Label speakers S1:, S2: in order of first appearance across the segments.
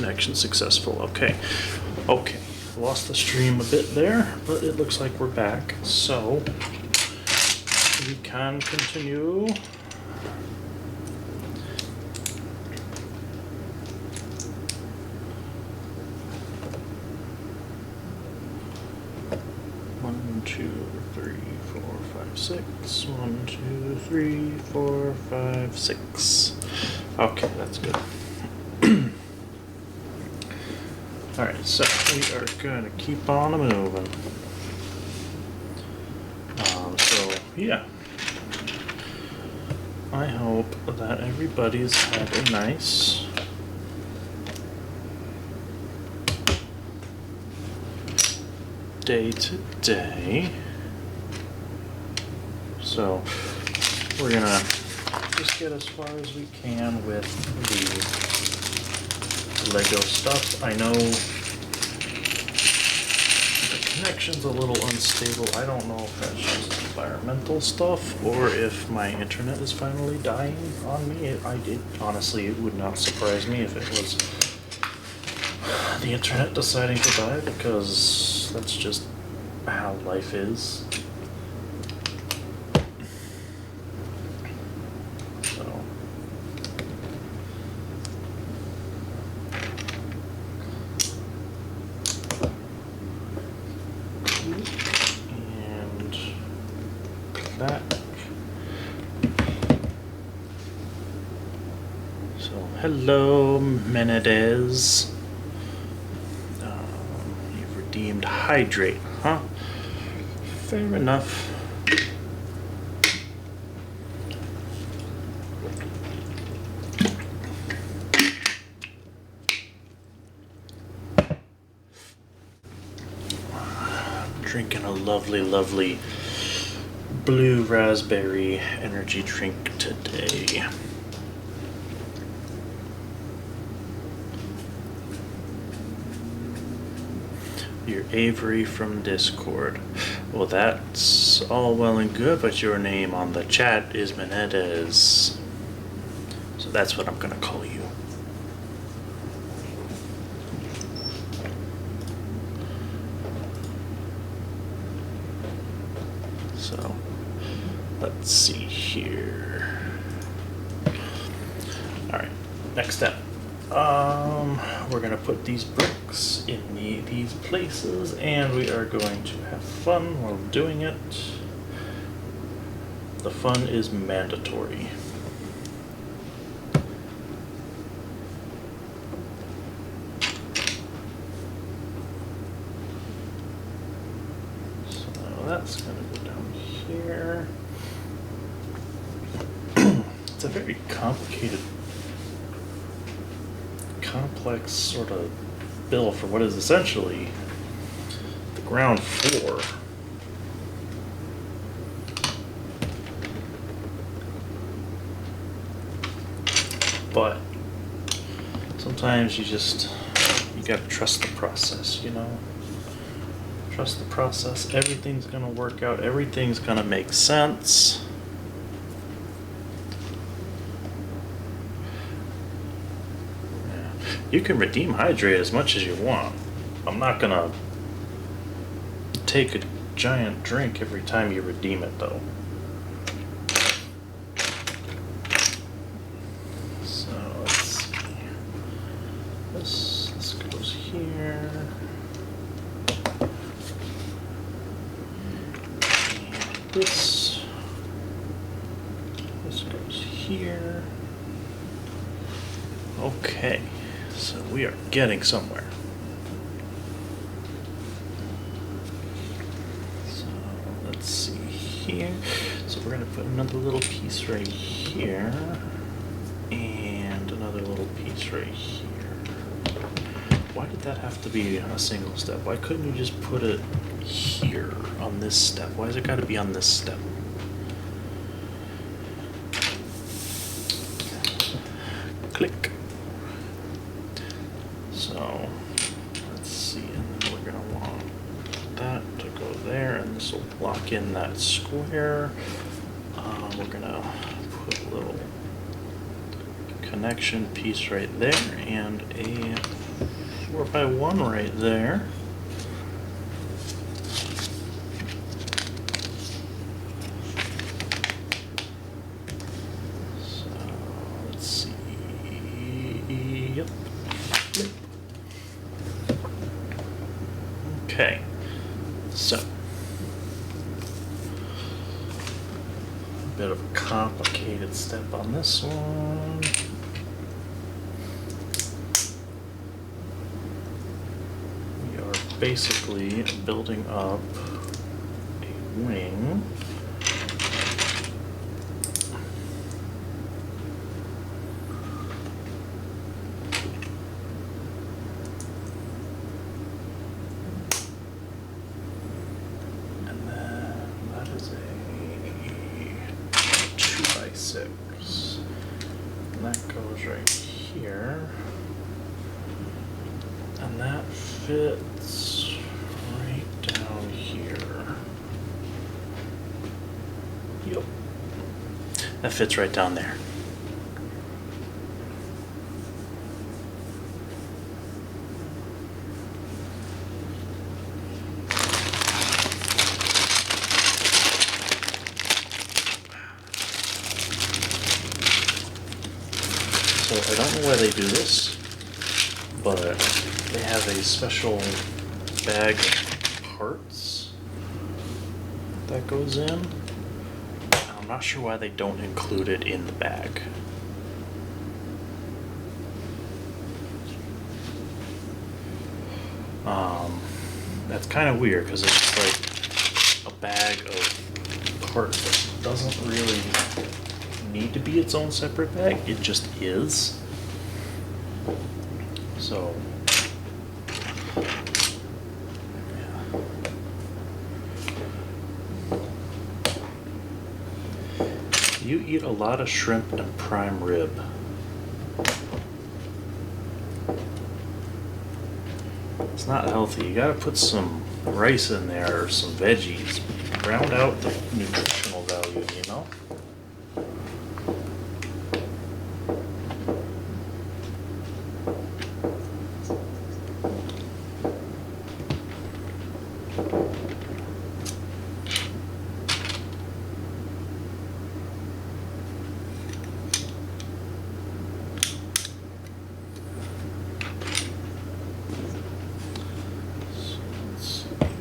S1: connection successful. Okay. Okay. Lost the stream a bit there, but it looks like we're back. So we can continue. One, two, three, four, five, six. 1, 2, 3, 4, 5, 6. Okay, that's good. Alright, so we are going to keep on moving. So, yeah. I hope that everybody's had a nice day today. So, we're going to just get as far as we can with the Lego stuff. I know the connection's a little unstable. I don't know if that's just environmental stuff or if my internet is finally dying on me. Honestly, it would not surprise me if it was the internet deciding to die, because that's just how life is. Hello, Menendez. You've redeemed Hydrate, huh? Fair enough. Drinking a lovely, lovely blue raspberry energy drink today. You're Avery from Discord. Well, that's all well and good, but your name on the chat is Menendez. So that's what I'm gonna call you. So, let's see here. Alright, next step. We're gonna put these bricks in these places, and we are going to have fun while doing it. The fun is mandatory. So that's gonna go down here. It's a very complicated, complex sort of bill for what is essentially the ground floor. But sometimes you gotta trust the process, you know? Trust the process. Everything's gonna work out. Everything's gonna make sense. You can redeem Hydrate as much as you want. I'm not gonna take a giant drink every time you redeem it, though. So let's see. This goes here. And this goes here. Okay. So we are getting somewhere. So let's see here. So we're going to put another little piece right here. And another little piece right here. Why did that have to be a single step? Why couldn't you just put it here on this step? Why has it got to be on this step? Click. So let's see, and then we're going to want that to go there, and this will block in that square. We're going to put a little connection piece right there, and a 4x1 right there. So let's see. Yep. Okay. So a bit of a complicated step on this one. We are basically building up a wing. And then that is a 2x6. And that goes right here. And that fits right down here. Yep. That fits right down there. So I don't know why they do this, but they have a special bag of parts that goes in. I'm not sure why they don't include it in the bag. That's kind of weird because it's like a bag of parts that doesn't really need to be its own separate bag. It just is. So yeah. You eat a lot of shrimp and prime rib. It's not healthy. You gotta put some rice in there or some veggies. Round out the nutritional value, you know?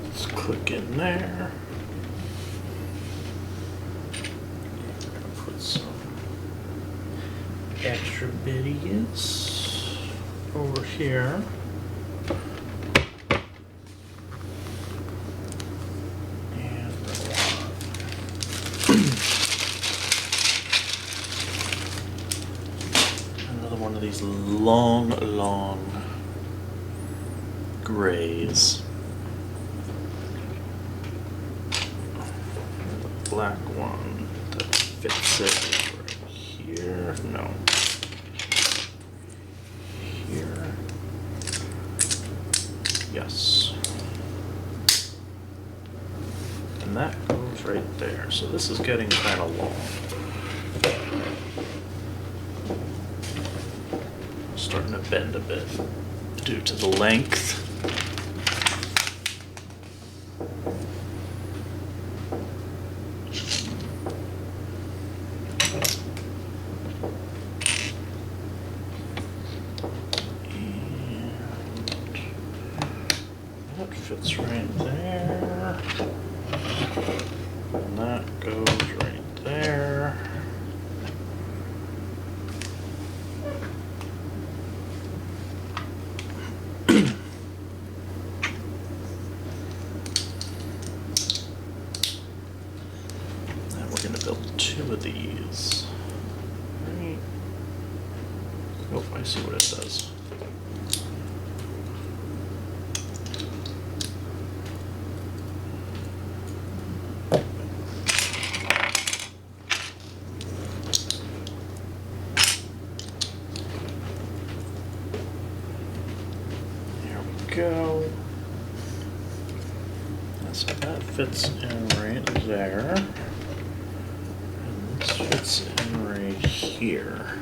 S1: Let's click in there. And we're gonna put some extra biddies over here. And another one of these long grays. The black one that fits it right here. No. Here. Yes. And that goes right there. So this is getting kind of long. Starting to bend a bit due to the length. That fits right there. And that goes right there. And we're gonna build two of these. Right. Oh, I see what it does. Go. So that fits in right there. And this fits in right here.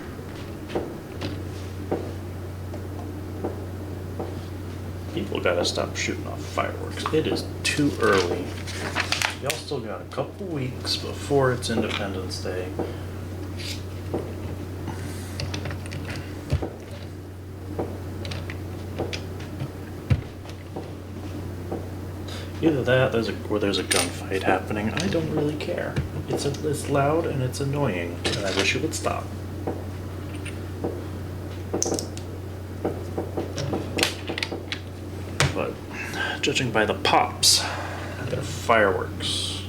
S1: People gotta stop shooting off fireworks. It is too early. Y'all still got a couple weeks before it's Independence Day. Either that, or there's a gunfight happening. I don't really care. It's loud and it's annoying, and I wish it would stop. But judging by the pops, they're fireworks.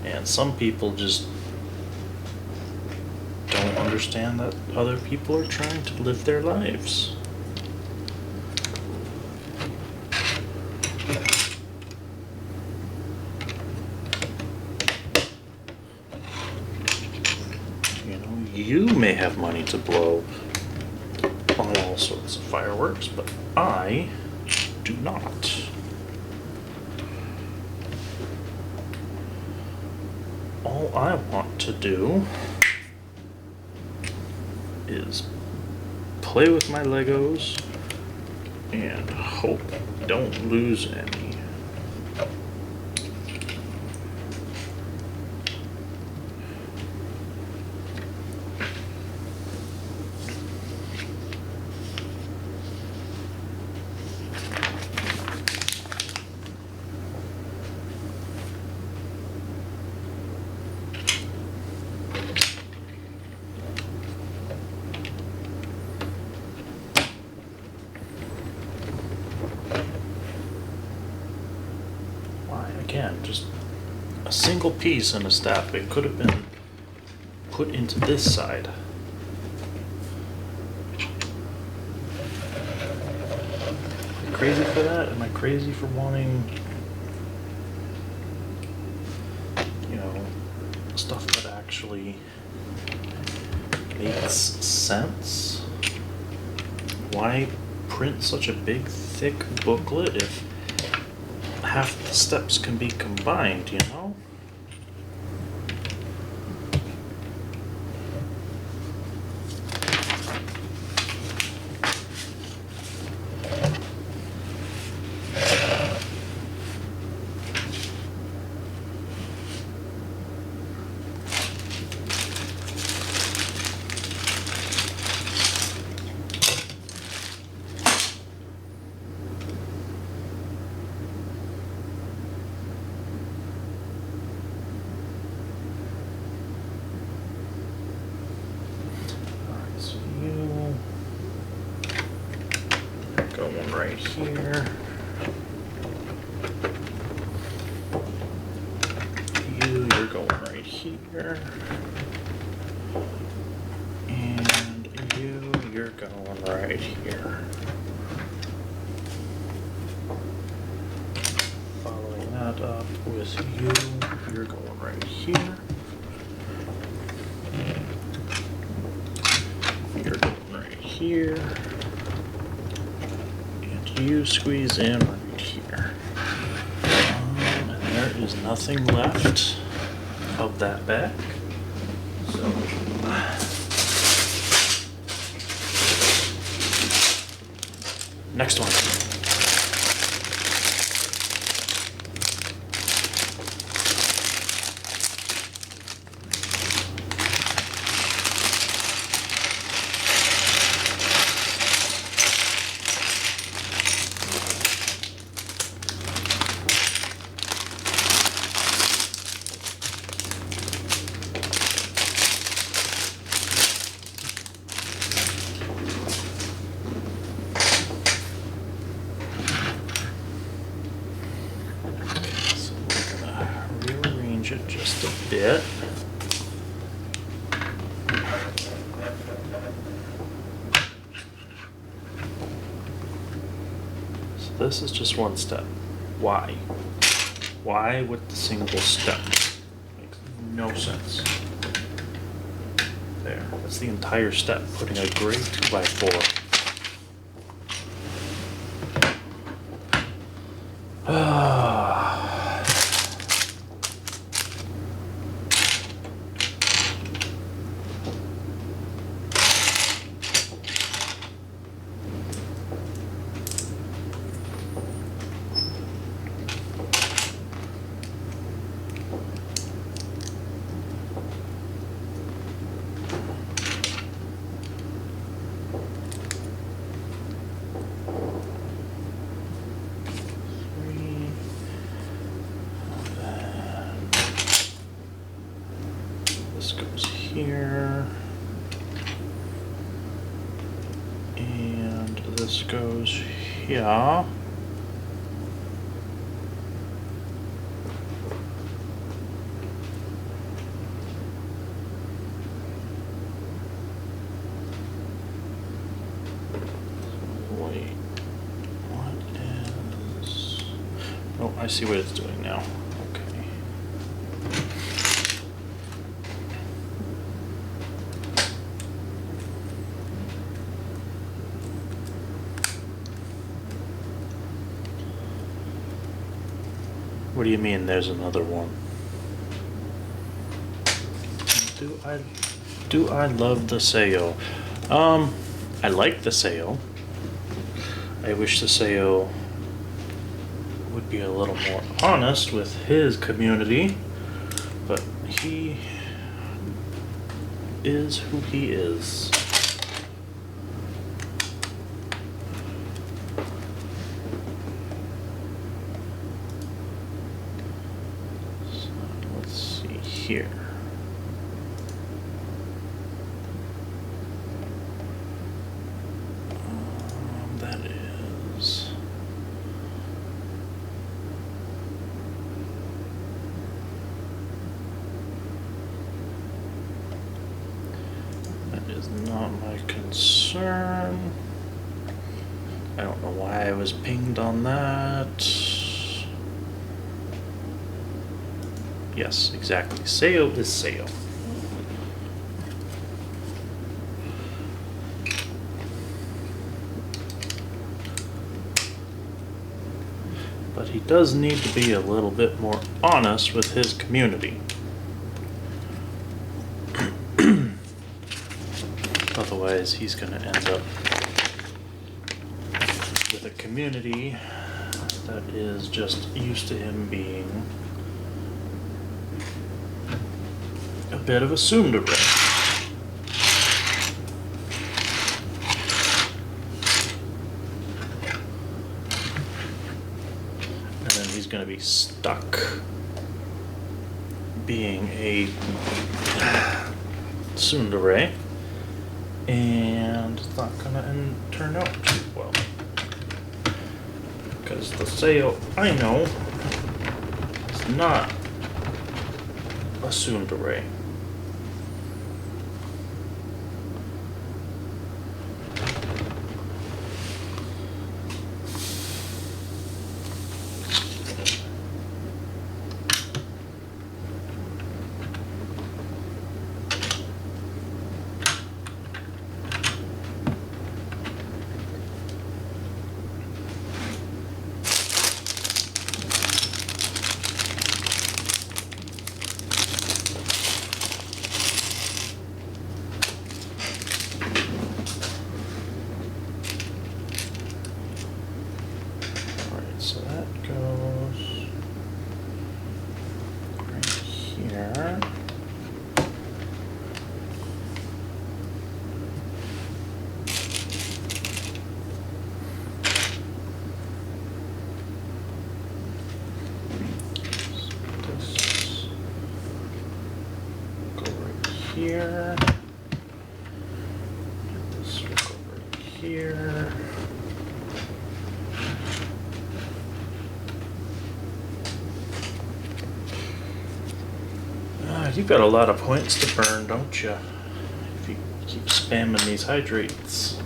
S1: And some people just don't understand that other people are trying to live their lives. You may have money to blow on all sorts of fireworks, but I do not. All I want to do is play with my Legos and hope I don't lose any. Again, just a single piece in a stack. It could have been put into this side. Am I crazy for that? Am I crazy for wanting, stuff that actually makes sense? Why print such a big, thick booklet if half the steps can be combined, Going right here. You're going right here. And you're going right here. Following that up with you're going right here. You're going right here. You squeeze in right here. And there is nothing left of that back. So next one. It just a bit. So this is just one step. Why? Why with the single step? Makes no sense. There, that's the entire step, putting a gray 2x4. here. And this goes here. Wait, what is... Oh, I see what it's doing now. Okay. What do you mean there's another one? Do I love the Sayo? I like the Sayo. I wish the Sayo would be a little more honest with his community, but he is who he is. So let's see here. That is... That is not my concern. I don't know why I was pinged on that. Yes, exactly. Sayo is Sayo. But he does need to be a little bit more honest with his community. Otherwise, he's going to end up with a community that is just used to him being a bit of a tsundere. And then he's going to be stuck being a tsundere. And it's not gonna turn out too well. Because the Sayo I know is not a tsundere. So that goes right here. So this will go right here. This will go right here. You've got a lot of points to burn, don't you? If you keep spamming these hydrates.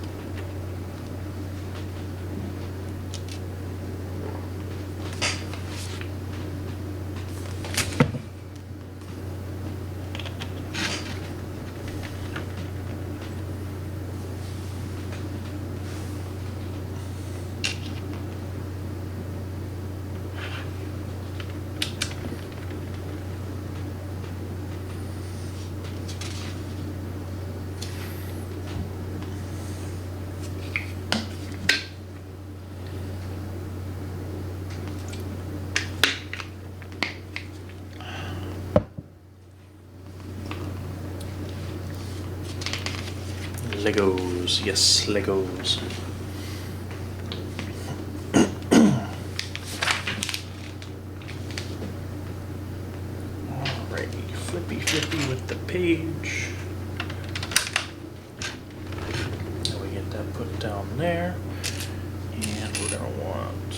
S1: Legos, yes, Legos. Alrighty, flippy with the page. put it down there. And we're gonna want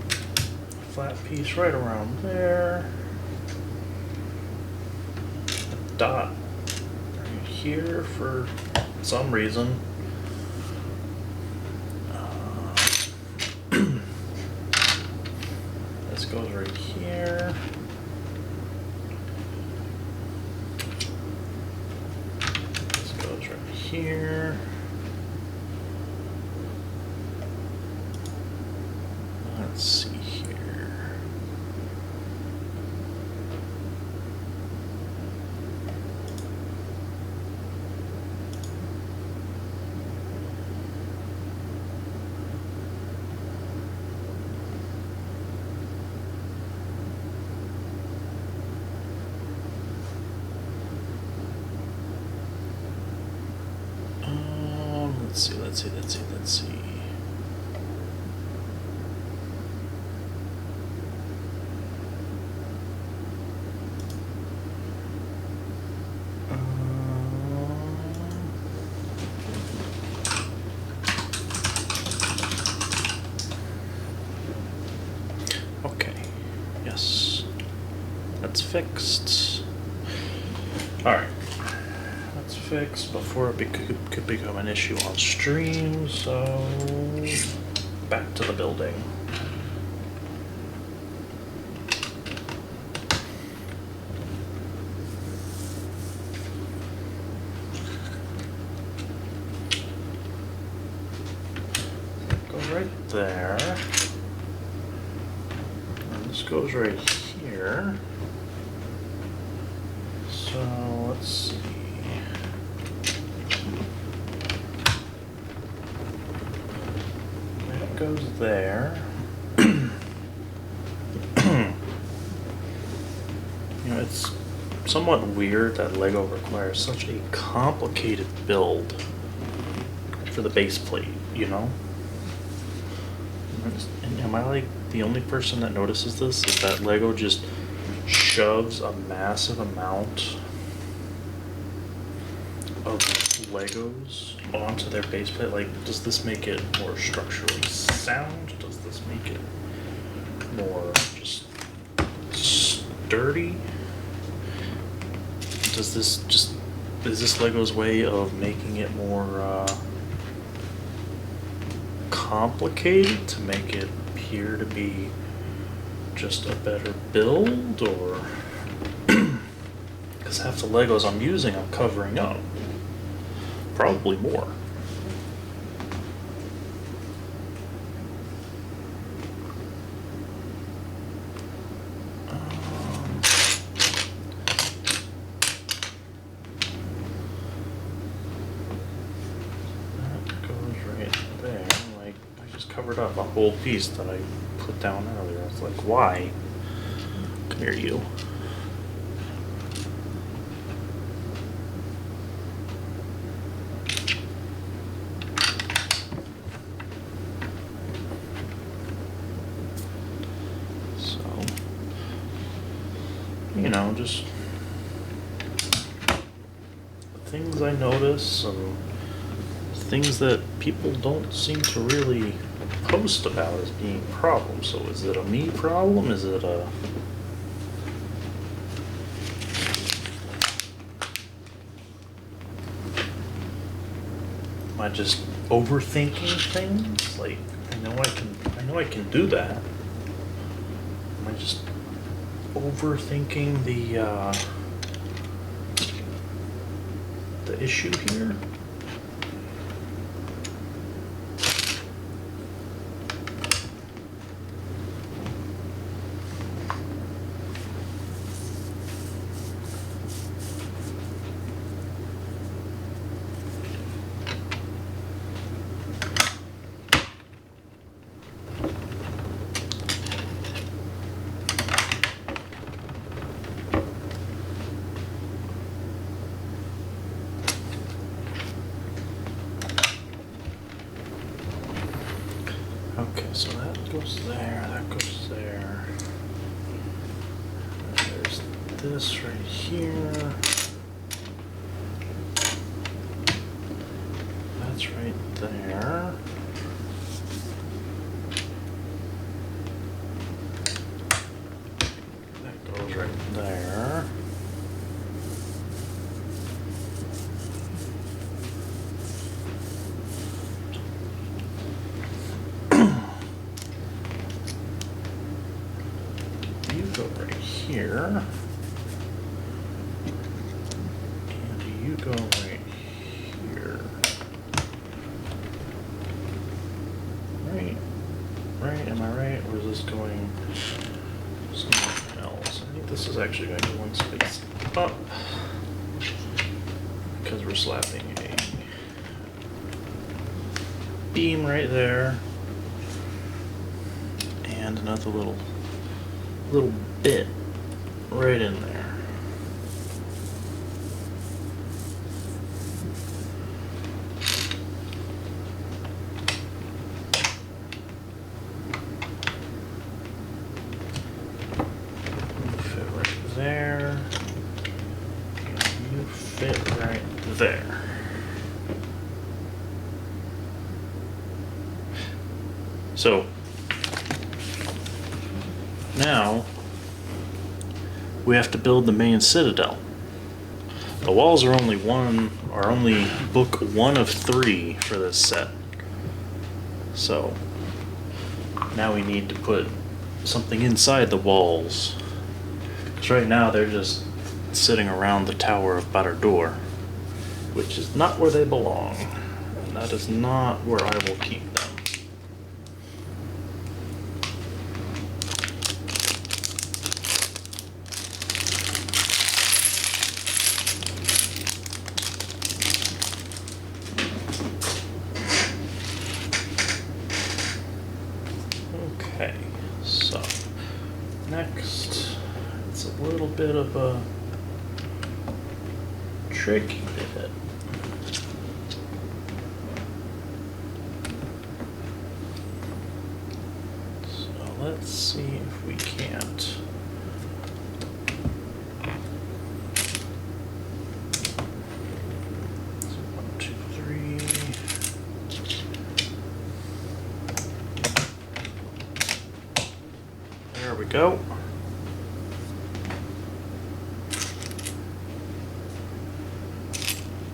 S1: a flat piece right around there. A dot right here for some reason. This goes right here. This goes right here. Let's see here. Let's see. Okay, yes, that's fixed. All right. Fixed before it could become an issue on stream, so back to the building. Goes right there. And this goes right here. So let's see. Goes there. You know, it's somewhat weird that LEGO requires such a complicated build for the base plate, you know? And am I like the only person that notices this? Is that LEGO just shoves a massive amount of Legos onto their base plate? Like, does this make it more structurally sound? Does this make it more just sturdy? Is this Lego's way of making it more complicated to make it appear to be just a better build, or because half the Legos I'm using I'm covering up? Probably more. That goes right there. Like, I just covered up a whole piece that I put down earlier. It's like, why? Come here, you. You know, just things I notice and things that people don't seem to really post about as being problems. So is it a me problem? Is it a... Am I just overthinking things? Like, I know I can do that. Am I just overthinking the issue here? Okay, so that goes there, that goes there. And there's this right here. that's right there. That goes right there. You go right here. And you go right here. Right, am I right? Or is this going somewhere else? I think this is actually going to one space up. Because we're slapping a beam right there. And another little bit right in there. Fit right there. And you fit right there. So now we have to build the main citadel. The walls are only book 1 of 3 for this set. So now we need to put something inside the walls. Because right now they're just sitting around the Tower of Barad-dûr, which is not where they belong. And that is not where I will keep them. Okay, so next, it's a little bit of a tricky bit. So let's see if we can't. So 1, 2, 3. There we go.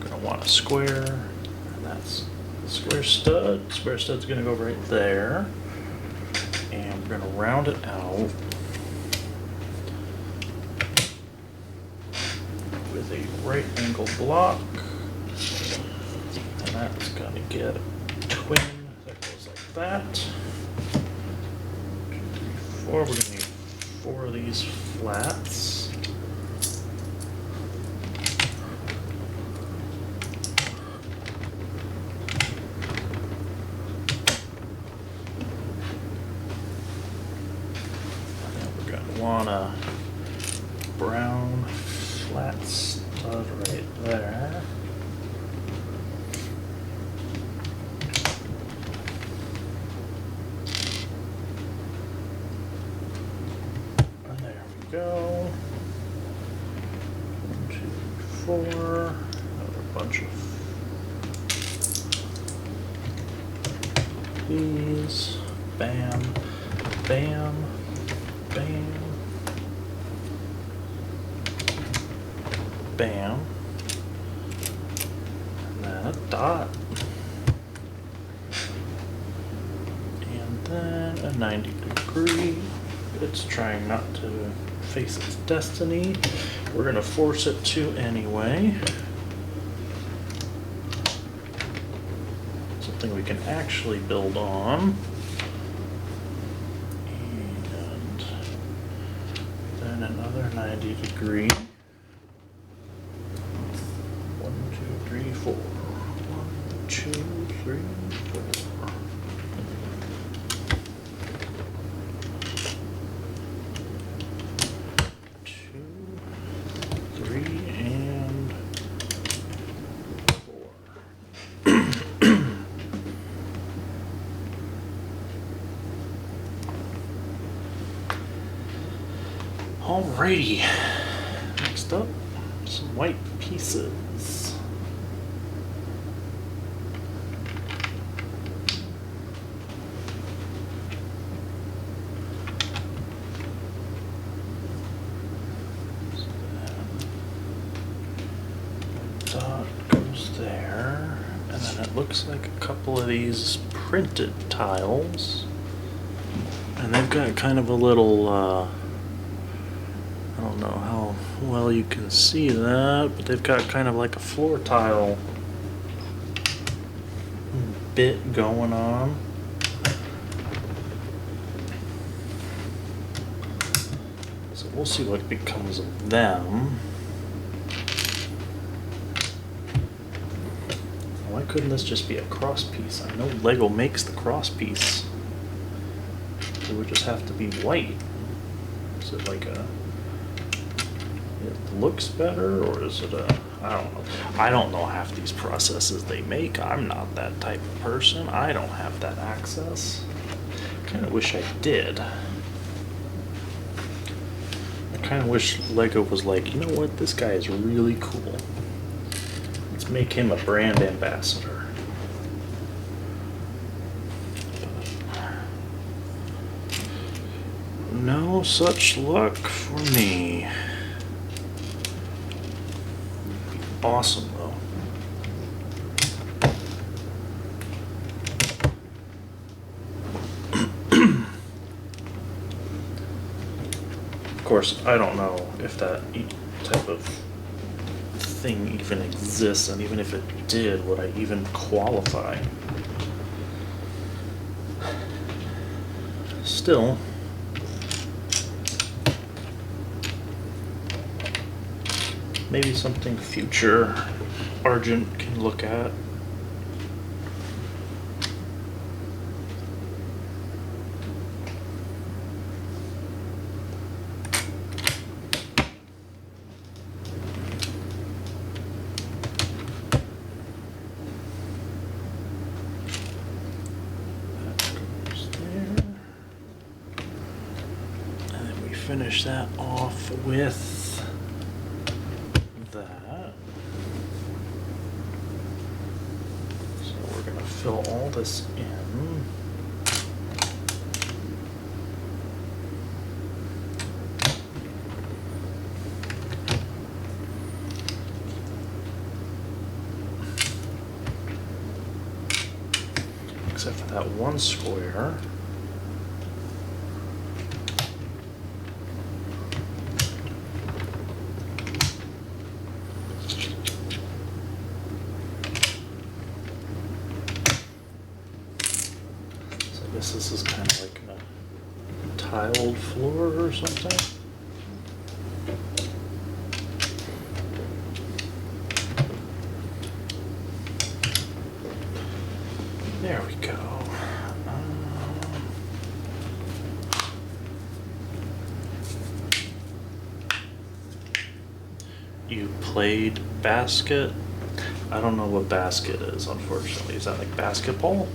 S1: Gonna want a square, and that's the square stud. Square stud's gonna go right there. And we're gonna round it out with a right angle block. And that's gonna get a twin that goes like that. 2, 3, 4. We're gonna need 4 of these flats. Want a brown flat stud right there. And there we go. 1, 2, 4. Another bunch of these. Bam, bam, bam. Bam. And then a dot. And then a 90 degree. It's trying not to face its destiny. We're going to force it to anyway. Something we can actually build on. And then another 90 degree. 4. 1, 2, 3, 4. 2, 3, and 4. Alrighty. Next up, some white pieces. And then it looks like a couple of these printed tiles. And they've got kind of a little, I don't know how well you can see that, but they've got kind of like a floor tile bit going on. So we'll see what becomes of them. Why couldn't this just be a cross piece? I know Lego makes the cross piece. It would just have to be white. Is it like a, it looks better, or is it a, I don't know. I don't know half these processes they make. I'm not that type of person. I don't have that access. Kind of wish I did. I kind of wish Lego was like, you know what, this guy is really cool. Let's make him a brand ambassador. No such luck for me. Awesome though. Of course, I don't know if that type of thing even exists, and even if it did, would I even qualify? Still, maybe something future Argent can look at. Finish that off with that. So we're going to fill all this in. Except for that one square. This is kind of like a tiled floor or something. There we go. You played basket? I don't know what basket is, unfortunately. Is that like basketball?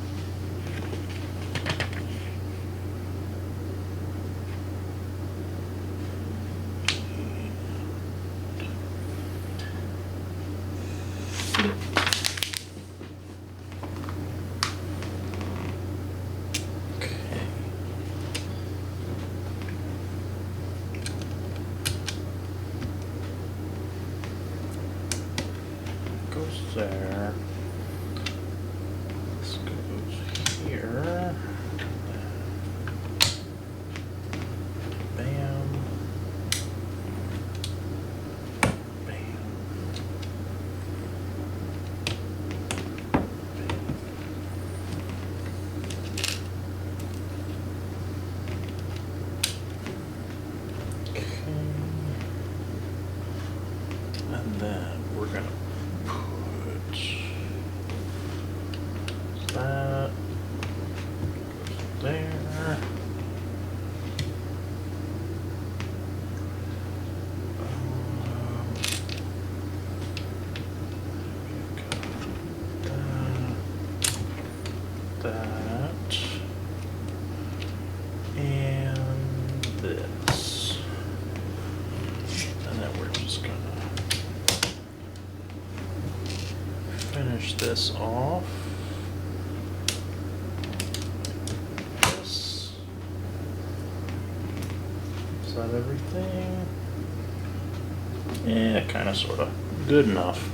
S1: There. This goes here. Bam. Bam. Okay. And then we're gonna that there. That and this, and then we're just gonna finish this off. Is that everything? Yeah, kind of, sort of. Good enough.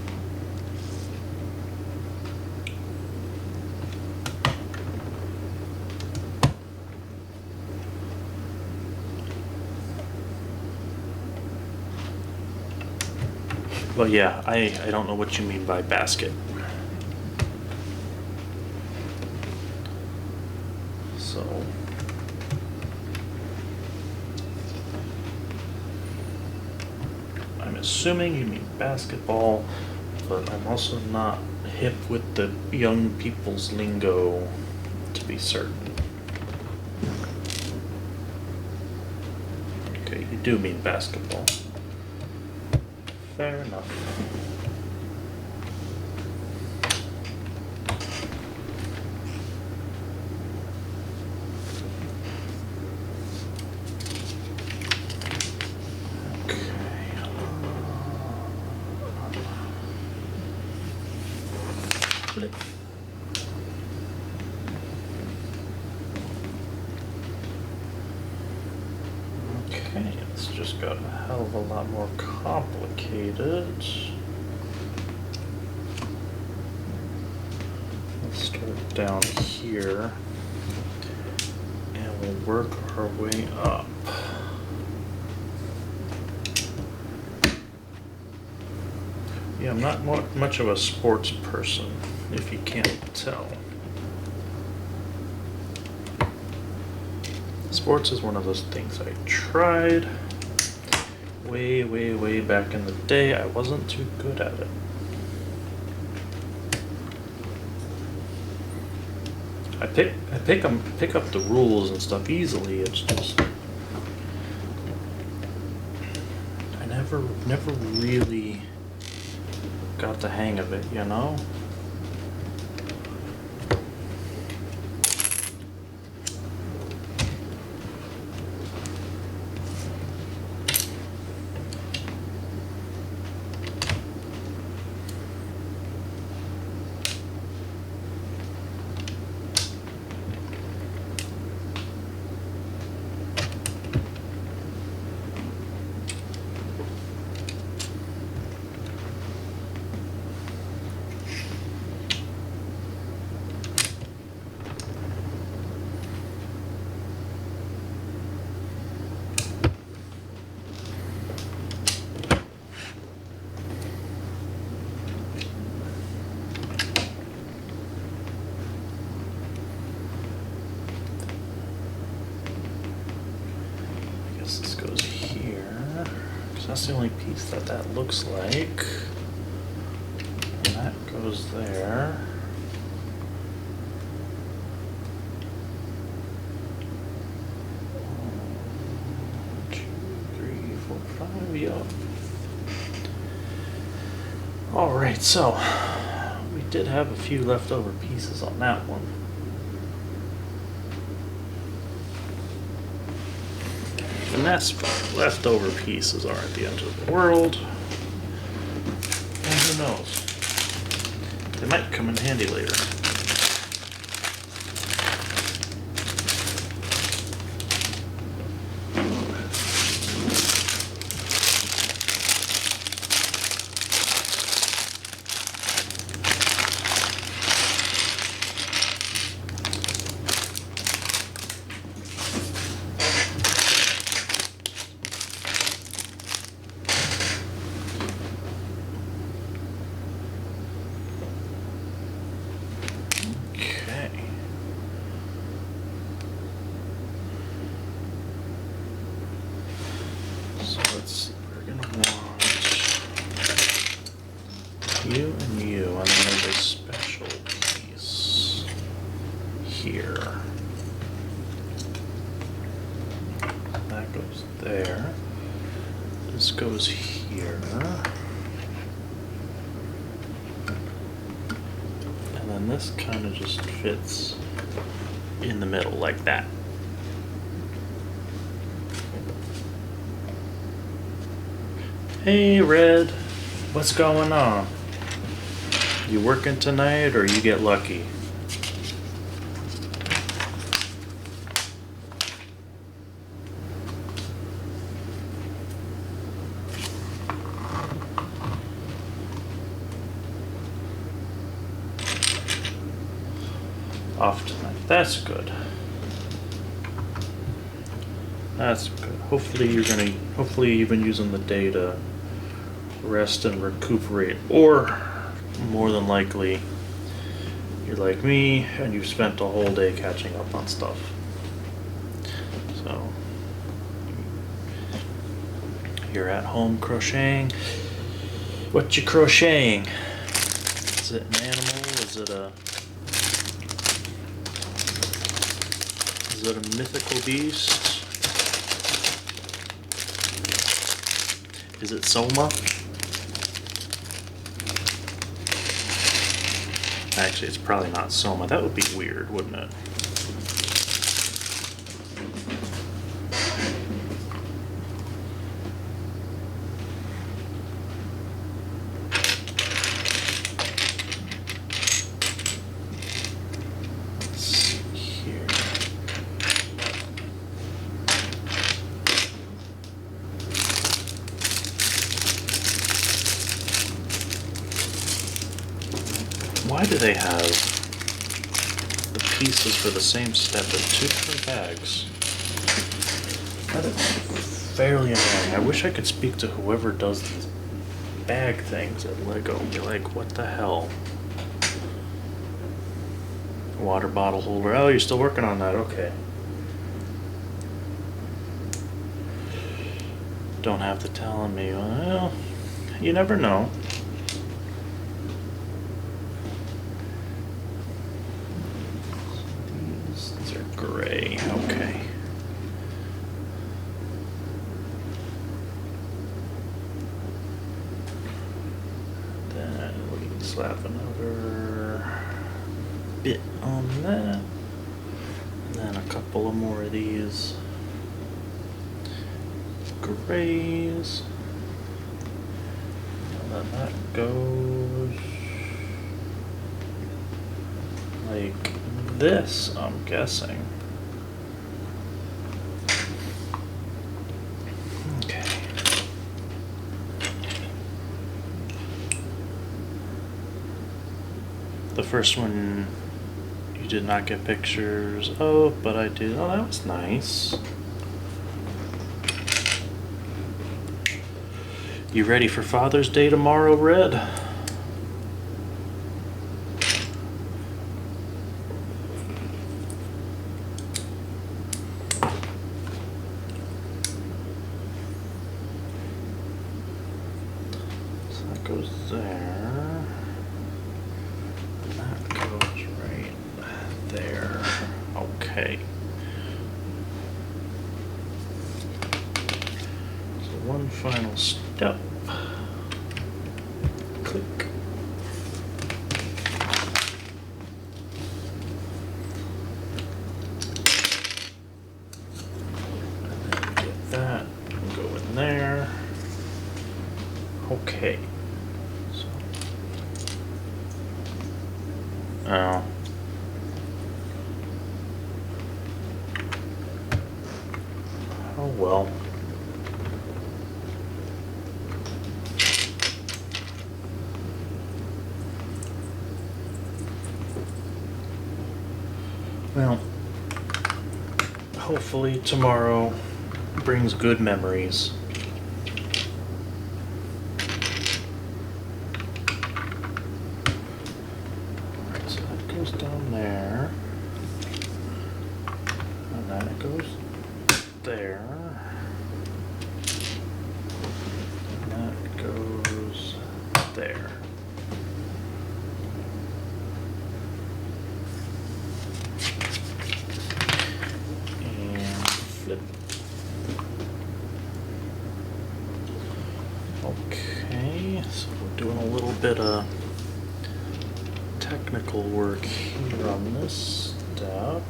S1: Well, yeah, I don't know what you mean by basket. So. I'm assuming you mean basketball, but I'm also not hip with the young people's lingo to be certain. Okay, you do mean basketball. Fair enough. Flip. Okay, it's just got a hell of a lot more complicated. Let's start down here and we'll work our way up. Yeah, I'm not much of a sports person, if you can't tell. Sports is one of those things I tried way back in the day. I wasn't too good at it. I pick up the rules and stuff easily. It's just I never really got the hang of it, you know? This goes here, because that's the only piece that looks like. And that goes there. 1, 2, 3, 4, 5, yeah. Alright, so we did have a few leftover pieces on that one. And that's fine. Leftover pieces aren't the end of the world. And who knows? They might come in handy later. You and you, and then there's a special piece here. That goes there. This goes here. And then this kind of just fits in the middle like that. Hey, Red, what's going on? You working tonight or you get lucky? Off tonight. That's good. That's good. Hopefully you've been using the day to rest and recuperate, or more than likely you're like me and you've spent a whole day catching up on stuff. So you're at home crocheting. What you crocheting? Is it an animal? Is it a mythical beast? Is it Soma? Actually, it's probably not Soma. That would be weird, wouldn't it? Let's see here. Why do they have the pieces for the same step in 2 different bags? That is fairly annoying. I wish I could speak to whoever does these bag things at Lego and be like, what the hell? Water bottle holder. Oh, you're still working on that. Okay. Don't have to tell me. Well, you never know. These are gray. Okay. Then we can slap another bit on that. And then a couple of more of these grays. And then that goes like this, I'm guessing. Okay. The first one you did not get pictures. Oh, but I did. Oh, that was nice. You ready for Father's Day tomorrow, Red? So that goes there. And that goes right there. Okay. So one final step. Click. And then get that and go in there. Okay. So. Oh. Oh well. Well, hopefully tomorrow brings good memories. Alright, so that goes down there. And then it goes there. And that goes there. Flip. Okay, so we're doing a little bit of technical work here on this step.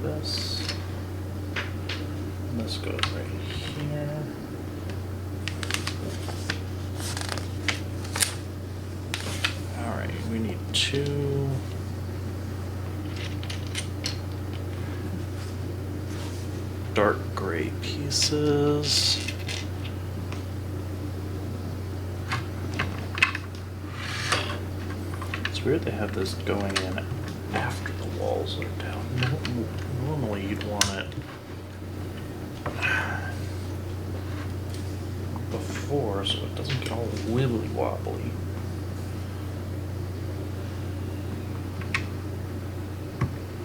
S1: This. And this goes right here. Alright, we need 2 dark gray gray pieces. It's weird they have this going in after the walls are down. Normally you'd want it before so it doesn't get all wibbly wobbly.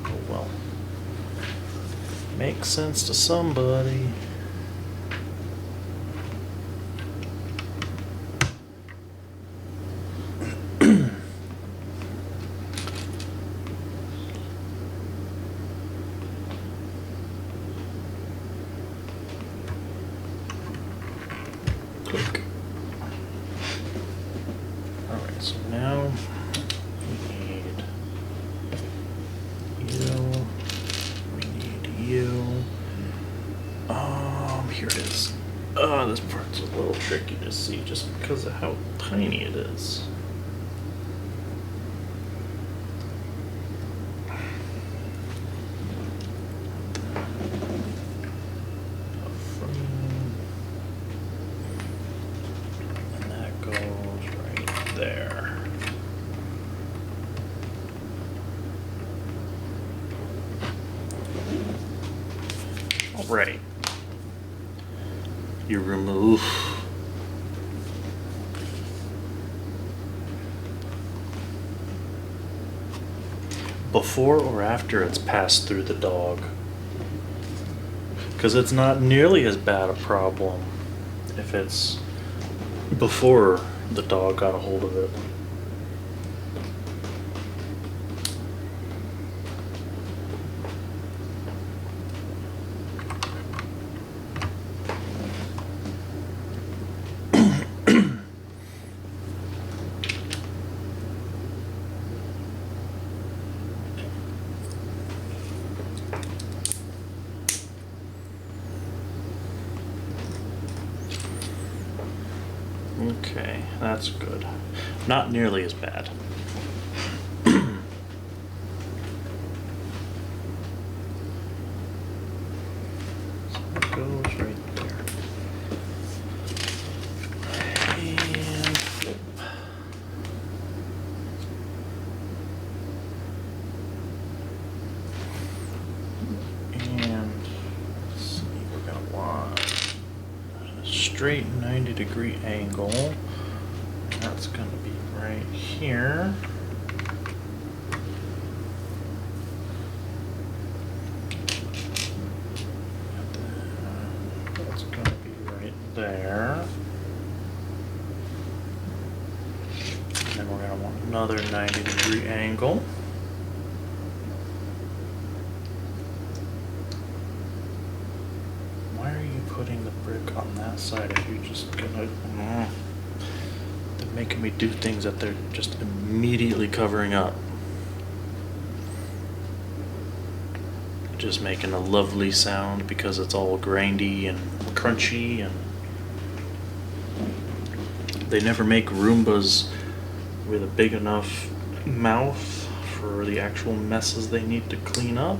S1: Oh well. Makes sense to somebody. Click. Alright, so now we need you. We need you. Here it is. This part's a little tricky to see just because of how tiny it is. And that goes right there. All right. You remove before or after it's passed through the dog, because it's not nearly as bad a problem if it's before the dog got a hold of it. Okay, that's good. Not nearly as bad. So it goes right there. And flip. And let's see, we're gonna want a straight 90-degree angle. That's going to be right here. That's going to be right there. And then we're going to want another 90-degree angle. Why are you putting the brick on that side if you're just gonna... They're making me do things that they're just immediately covering up. Just making a lovely sound because it's all grindy and crunchy, and they never make Roombas with a big enough mouth for the actual messes they need to clean up.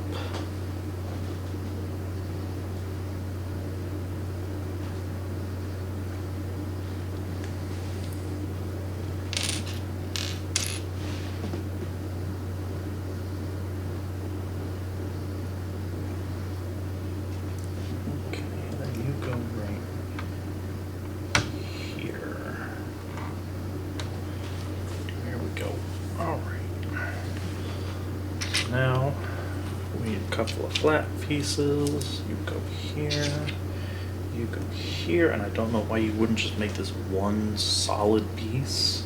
S1: Now we need a couple of flat pieces. You go here, you go here, and I don't know why you wouldn't just make this one solid piece.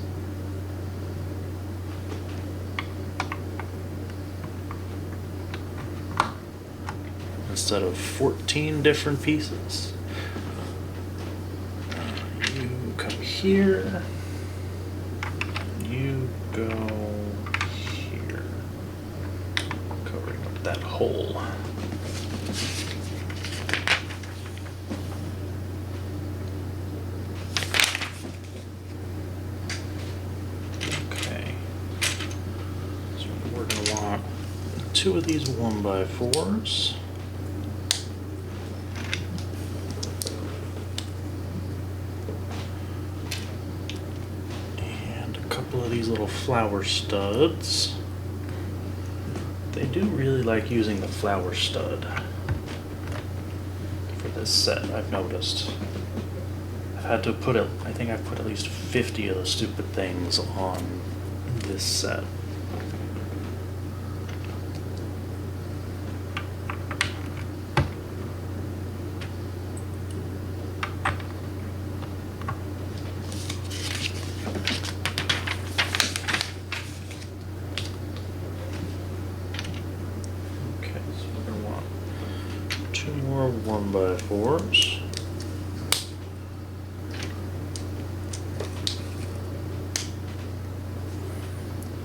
S1: Instead of 14 different pieces. You come here, you go here, covering up that hole. Okay, so we're going to want 2 of these 1x4s. couple of these little flower studs. They do really like using the flower stud for this set, I've noticed. I've had to put it, I think I've put at least 50 of the stupid things on this set. More 1x4s.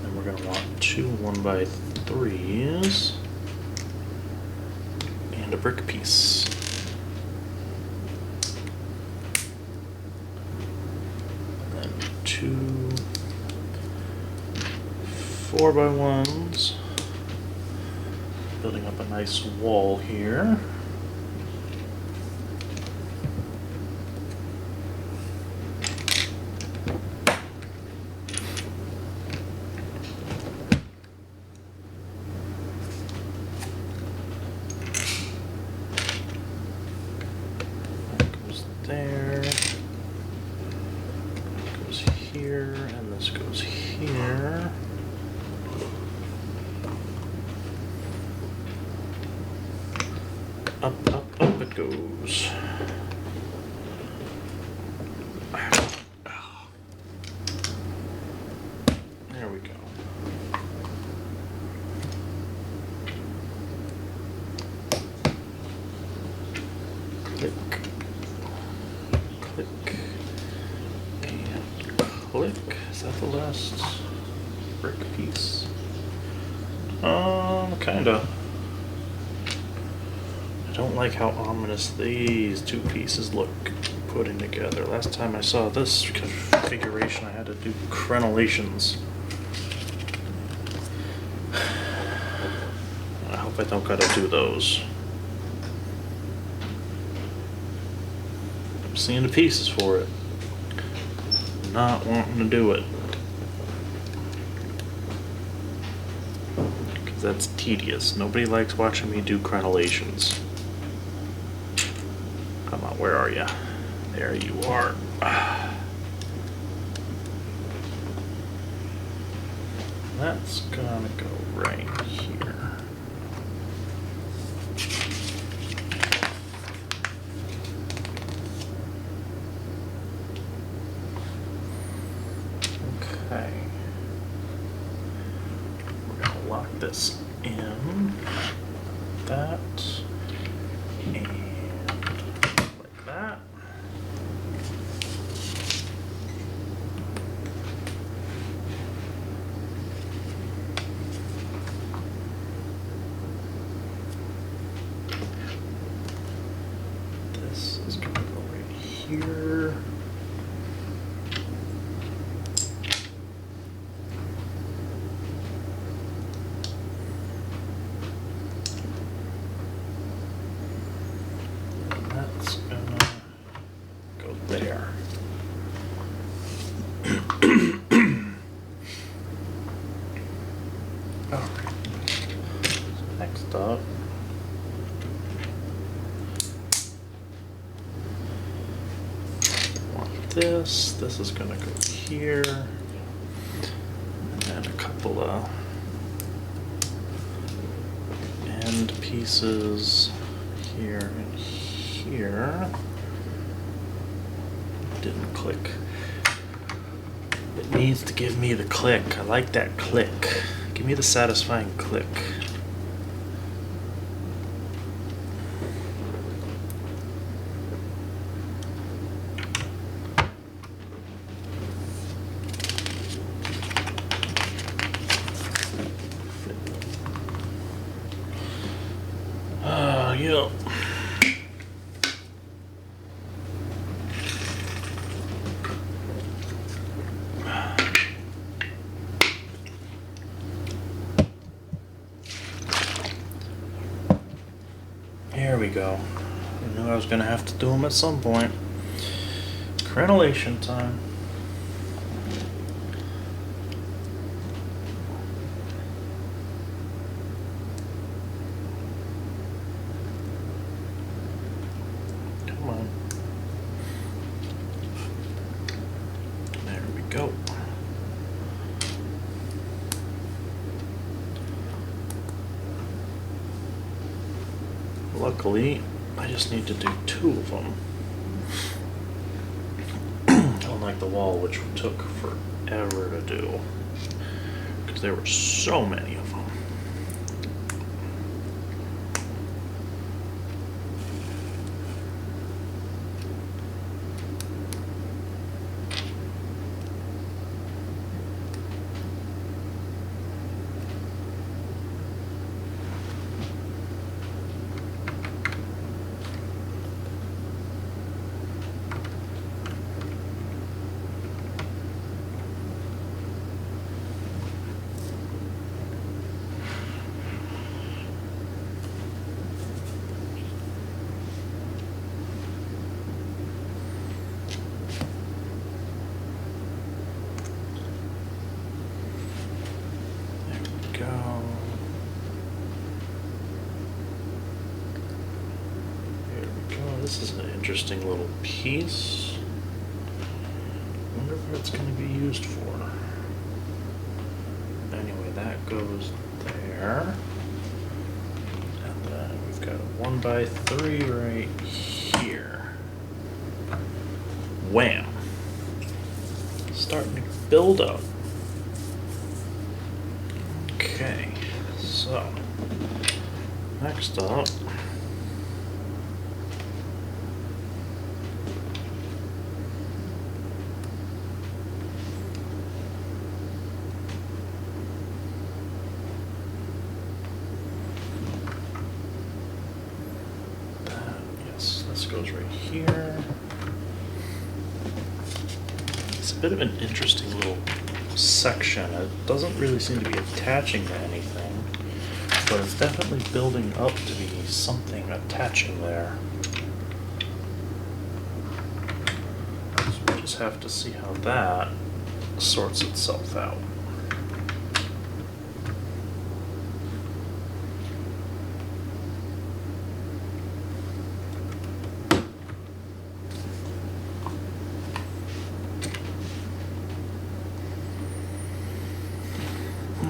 S1: And we're going to want 2 1x3s and a brick piece. And then 2 4x1s. Building up a nice wall here. There, goes here, and this goes here. Up, up, up it goes. There we go. Click. Click and click. Is that the last brick piece? Kinda. I don't like how ominous these two pieces look putting together. Last time I saw this configuration, I had to do crenellations. I hope I don't gotta do those. I'm seeing the pieces for it. Not wanting to do it. Because that's tedious. Nobody likes watching me do crenellations. Come on, where are you? There you are. That's gonna go right here. Okay. We're gonna lock this in. That. And like that. This is gonna go right here. That's gonna go there. Alright. Next up. Want this. This is gonna go here. And a couple of end pieces here and here. Didn't click. It needs to give me the click. I like that click. Give me the satisfying click. Yeah. Here we go. I knew I was gonna have to do them at some point. Crenellation time. luckily, I just need to do 2 of them. Unlike the wall, which took forever to do, because there were so many of them. This is an interesting little piece. Wonder what it's going to be used for. Anyway, that goes there. And then we've got a 1x3 right here. Wham! Starting to build up. Okay, so next up, this goes right here. It's a bit of an interesting little section. It doesn't really seem to be attaching to anything, but it's definitely building up to be something attaching there. So we'll just have to see how that sorts itself out.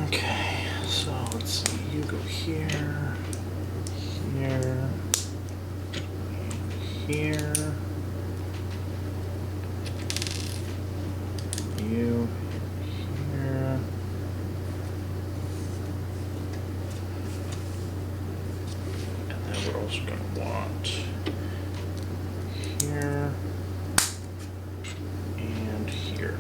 S1: Okay, so let's see, you go here, here, here, you here, and then we're also going to want here and here.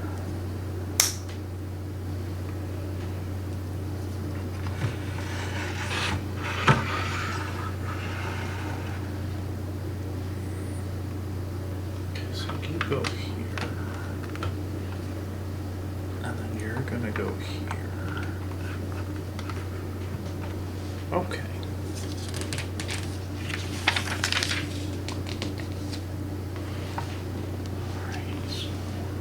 S1: Go here, and then you're gonna go here. Okay. Alright, so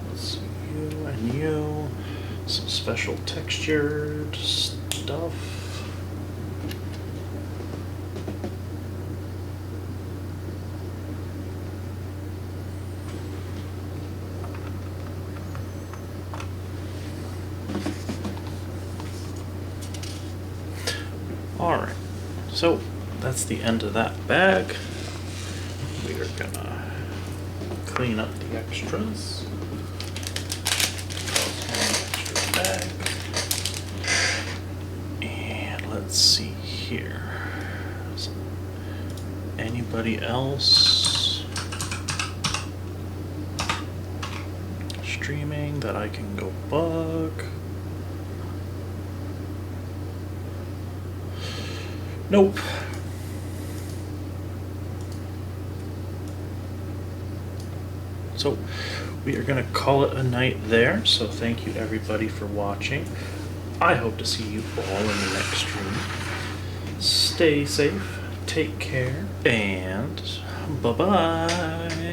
S1: let's see, you and you, some special textured stuff. Alright, so that's the end of that bag. We are gonna clean up the extras. Extra bag. And let's see here. Anybody else streaming that I can go bug? Nope. So we are going to call it a night there. So thank you everybody for watching. I hope to see you all in the next stream. Stay safe, take care, and bye-bye.